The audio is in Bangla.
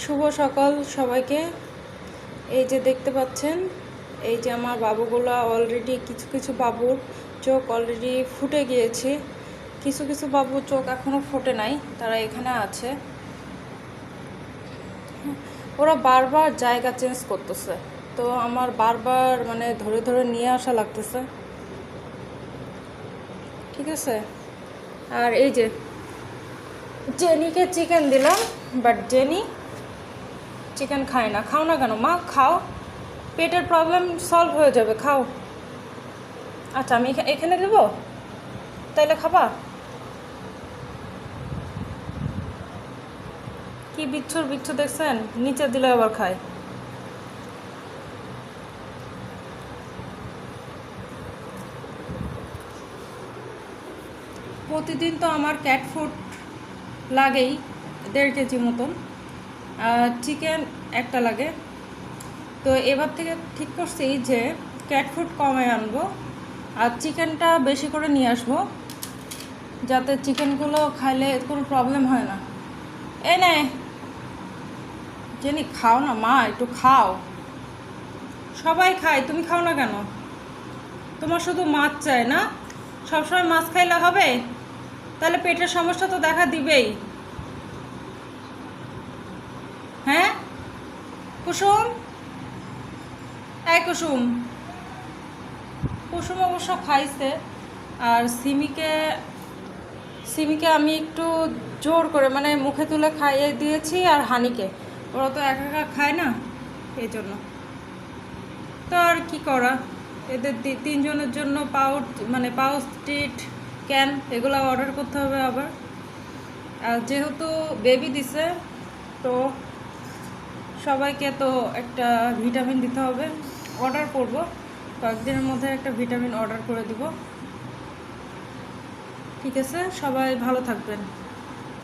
শুভ সকাল সবাইকে। এই যে দেখতে পাচ্ছেন, এই যে আমার বাবুগুলো অলরেডি কিছু কিছু বাবুর চোখ অলরেডি ফুটে গিয়েছে, কিছু কিছু বাবুর চোখ এখনও ফোটে নাই, তারা এখানে আছে। ওরা বারবার জায়গা চেঞ্জ করতেছে, তো আমার বারবার মানে ধরে ধরে নিয়ে আসা লাগতেছে, ঠিক আছে। আর এই যে জেনিকে চিকেন দিলাম, বাট জেনি চিকেন খায় না। খাও না কেন মা? খাও, পেটের প্রবলেম সলভ হয়ে যাবে, খাও। আচ্ছা আমি এখানে দেবো, তাইলে খাবা? কি বিচ্ছুর বিচ্ছু দেখছেন, নিচে দিলে আবার খায়। প্রতিদিন তো আমার ক্যাট ফুড লাগেই 1.5 কেজি মতন, চিকেন একটা লাগে। তো এবার থেকে ঠিক করছি যে ক্যাট ফুড কমে আনবো আর চিকেনটা বেশি করে নিয়ে আসবো, যাতে চিকেনগুলো খাইলে কোনো প্রবলেম হয় না। এই নে জেনি, খাও না মা, একটু খাও। সবাই খায়, তুমি খাও না কেন? তোমার শুধু মাছ চায় না? সবসময় মাছ খাইলে হবে? তাহলে পেটের সমস্যা তো দেখা দিবেই। হ্যাঁ কুসুম, এই কুসুম, কুসুম অবশ্য খাইছে। আর সিমিকে আমি একটু জোর করে মানে মুখে তুলে খাইয়ে দিয়েছি, আর হানিকে, ওরা তো একা একা খায় না, এই জন্য। তো আর কি করা, এদের 3 জনের জন্য পাউচ ট্রিট ক্যান এগুলো অর্ডার করতে হবে আবার। আর যেহেতু বেবি দিছে, তো সবাইকে তো একটা ভিটামিন দিতে হবে, অর্ডার করব কয়েকদিনের মধ্যে, একটা ভিটামিন অর্ডার করে দিব। ঠিক আছে, সবাই ভালো থাকবেন।